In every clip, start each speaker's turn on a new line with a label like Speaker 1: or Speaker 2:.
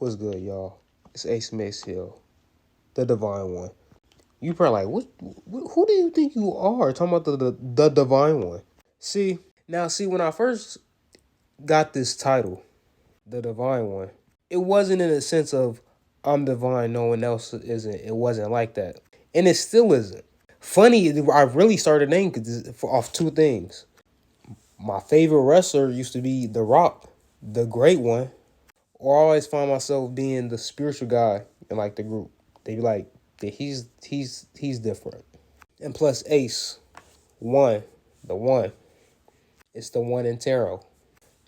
Speaker 1: What's good, y'all? It's AceMaceo, the Divine One. You probably like, who do you think you are? Talking about the Divine One. See, when I first got this title, the Divine One, it wasn't in a sense of I'm divine, no one else isn't. It wasn't like that. And it still isn't. Funny, I really started naming off two things. My favorite wrestler used to be The Rock, the Great One. Or I always find myself being the spiritual guy in like the group. They be like, he's different. And plus Ace, the one. It's the one in tarot.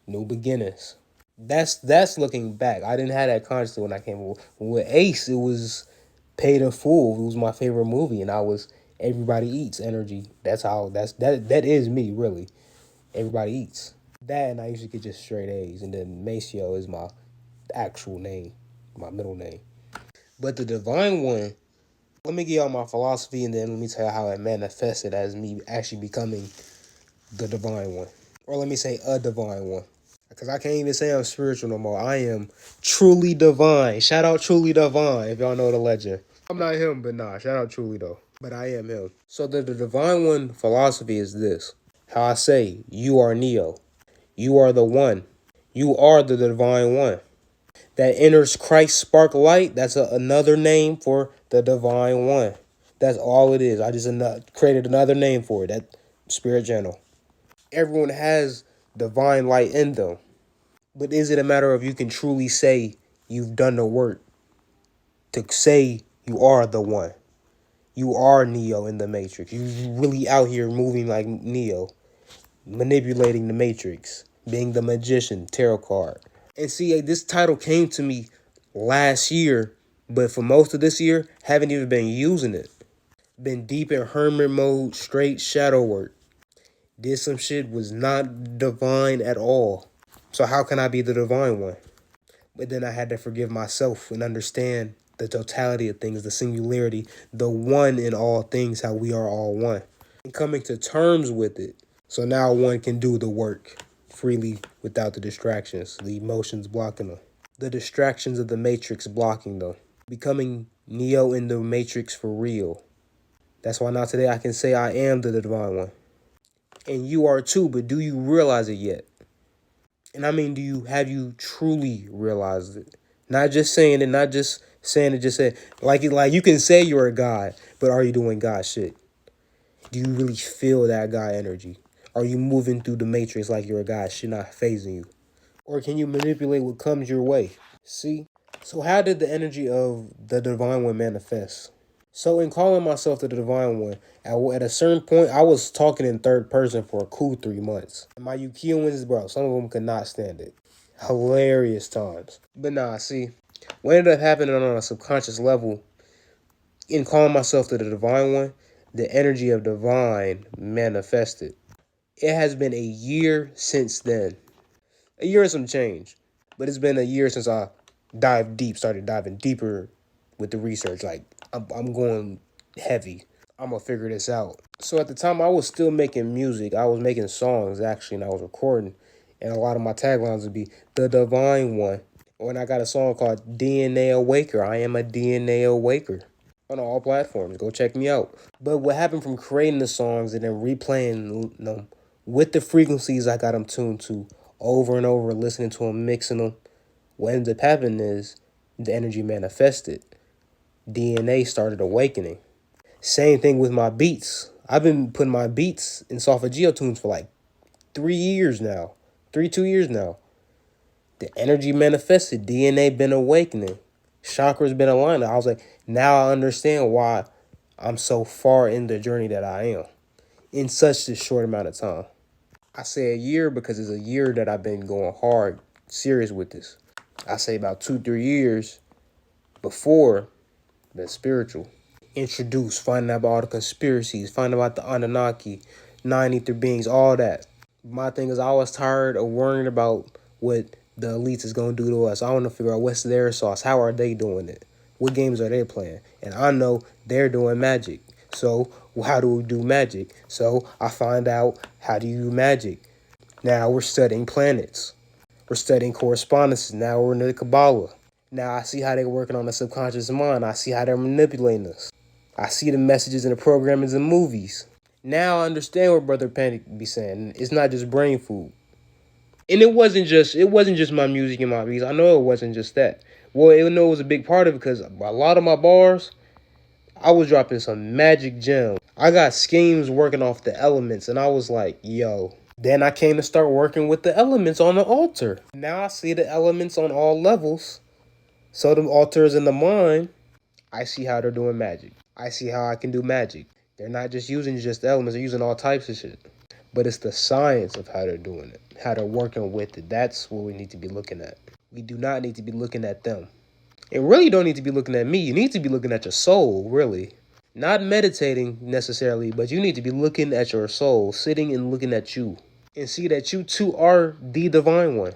Speaker 1: New beginnings. That's looking back. I didn't have that consciously when I came with Ace. It was Paid in Full. It was my favorite movie, and I was Everybody Eats energy. That is me really. Everybody Eats. That, and I usually get just straight A's, and then Maceo is my actual name, my middle name. But the Divine One, let me give y'all my philosophy, and then let me tell you how it manifested as me actually becoming the Divine One. Or let me say a Divine One. Because I can't even say I'm spiritual no more. I am truly divine. Shout out Truly Divine, if y'all know the legend. I'm not him, but nah, shout out Truly though. But I am him. So the Divine One philosophy is this. How I say, you are Neo. You are the one. You are the Divine One. That enters Christ spark light, that's another name for the Divine One. That's all it is. I just created another name for it, that spirit channel. Everyone has divine light in them. But is it a matter of you can truly say you've done the work to say you are the one? You are Neo in the Matrix. You really out here moving like Neo, manipulating the Matrix, being the magician, tarot card. And see, this title came to me last year, but for most of this year, haven't even been using it. Been deep in hermit mode, straight shadow work. Did some shit, was not divine at all. So how can I be the Divine One? But then I had to forgive myself and understand the totality of things, the singularity, the one in all things, how we are all one. And coming to terms with it. So now one can do the work freely without the distractions, the emotions blocking them. The distractions of the Matrix blocking them. Becoming Neo in the Matrix for real. That's why now today I can say I am the Divine One. And you are too, but do you realize it yet? And I mean, have you truly realized it? Not just saying it, not just saying it, just say like you can say you're a God, but are you doing God shit? Do you really feel that God energy? Are you moving through the Matrix like you're a God, shit not phasing you? Or can you manipulate what comes your way? See? So how did the energy of the Divine One manifest? So in calling myself the Divine One, at a certain point, I was talking in third person for a cool 3 months. My Ukiyoans, bro, some of them could not stand it. Hilarious times. But nah, see, what ended up happening on a subconscious level, in calling myself the Divine One, the energy of divine manifested. It has been a year since then. A year and some change. But it's been a year since I started diving deeper with the research. Like, I'm going heavy. I'm going to figure this out. So at the time, I was still making music. I was making songs, actually, and I was recording. And a lot of my taglines would be, the Divine One. When I got a song called DNA Awaker. I am a DNA Awaker. On all platforms. Go check me out. But what happened from creating the songs and then replaying them with the frequencies I got them tuned to over and over, listening to them, mixing them, what ended up happening is the energy manifested. DNA started awakening. Same thing with my beats. I've been putting my beats in Solfeggio tunes for like 2 years now. The energy manifested. DNA been awakening. Chakras been aligning. I was like, now I understand why I'm so far in the journey that I am in such a short amount of time. I say a year because it's a year that I've been going hard, serious with this. I say about 2-3 years before the spiritual. Introduce, finding out about all the conspiracies, finding about the Anunnaki, 9 ether beings, all that. My thing is I was tired of worrying about what the elites is going to do to us. I want to figure out what's their sauce. How are they doing it? What games are they playing? And I know they're doing magic. So how do we do magic? So I find out how do you do magic. Now we're studying planets. We're studying correspondences. Now we're in the Kabbalah. Now I see how they're working on the subconscious mind. I see how they're manipulating us. I see the messages and the programmings in movies. Now I understand what Brother Panic be saying. It's not just brain food. And it wasn't just my music and my beats. I know it wasn't just that. Well, I know it was a big part of it because a lot of my bars, I was dropping some magic gems. I got schemes working off the elements, and I was like, yo. Then I came to start working with the elements on the altar. Now I see the elements on all levels. So the altars in the mind, I see how they're doing magic. I see how I can do magic. They're not just using just the elements, they're using all types of shit. But it's the science of how they're doing it, how they're working with it. That's what we need to be looking at. We do not need to be looking at them. And really, you don't need to be looking at me. You need to be looking at your soul, really. Not meditating necessarily, but you need to be looking at your soul, sitting and looking at you. And see that you too are the divine one.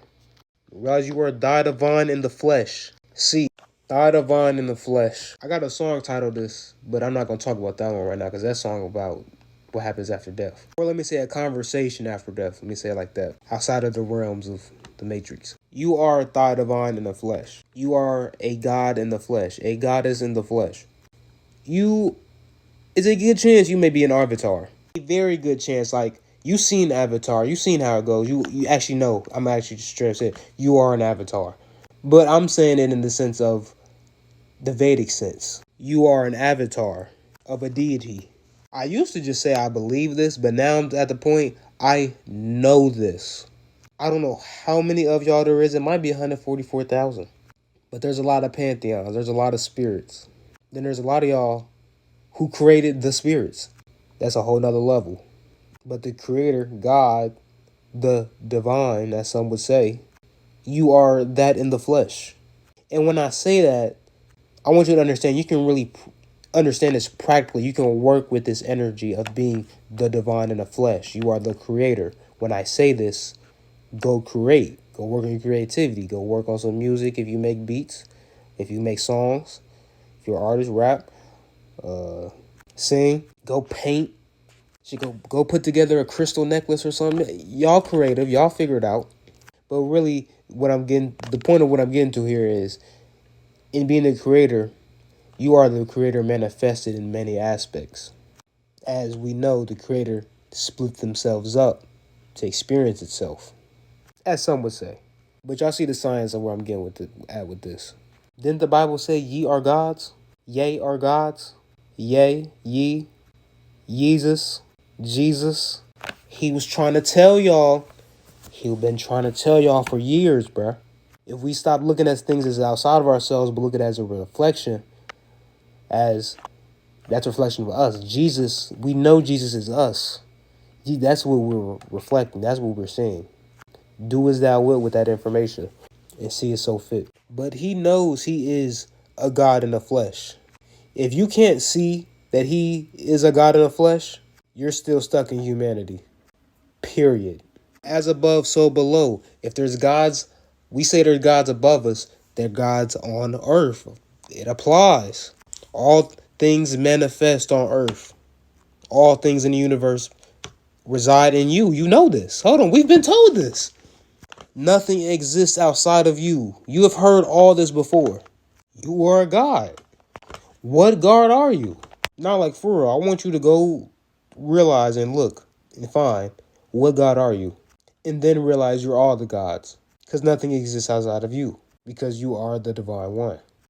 Speaker 1: Realize you are thy divine in the flesh. See, thy divine in the flesh. I got a song titled this, but I'm not going to talk about that one right now because that song about what happens after death. Or let me say a conversation after death. Let me say it like that. Outside of the realms of the matrix. You are thy divine in the flesh. You are a god in the flesh. A goddess in the flesh. It's a good chance you may be an avatar. A very good chance. Like, you seen Avatar. You seen how it goes. You actually know. I'm actually just stressed it. You are an avatar. But I'm saying it in the sense of the Vedic sense. You are an avatar of a deity. I used to just say I believe this, but now I'm at the point I know this. I don't know how many of y'all there is. It might be 144,000. But there's a lot of pantheons. There's a lot of spirits. Then there's a lot of y'all who created the spirits. That's a whole nother level. But the creator, God, the divine, as some would say, you are that in the flesh. And when I say that, I want you to understand, you can really understand this practically. You can work with this energy of being the divine in the flesh. You are the creator. When I say this, go create. Go work on your creativity. Go work on some music if you make beats, if you make songs, if you're an artist, rap, sing, go paint. Go put together a crystal necklace or something. Y'all creative. Y'all figure it out. But really, the point of what I'm getting to here is, in being a creator, you are the creator manifested in many aspects. As we know, the creator split themselves up to experience itself, as some would say. But y'all see the science of where I'm getting with this. Didn't the Bible say ye are gods? Ye are gods? Yea, ye, Jesus, Jesus. He was trying to tell y'all. He's been trying to tell y'all for years, bruh. If we stop looking at things as outside of ourselves, but look at it as a reflection, as that's a reflection of us. Jesus, we know Jesus is us. That's what we're reflecting. That's what we're seeing. Do as thou wilt with that information and see it so fit. But he knows he is a God in the flesh. If you can't see that he is a God in the flesh, you're still stuck in humanity. Period. As above, so below. If there's gods, we say there's gods above us, they're gods on earth. It applies. All things manifest on earth. All things in the universe reside in you. You know this. Hold on, we've been told this. Nothing exists outside of you. You have heard all this before. You are a god. What god are you? Not like for real. I want you to go realize and look and find what god are you. And then realize you're all the gods. Because nothing exists outside of you. Because you are the divine one.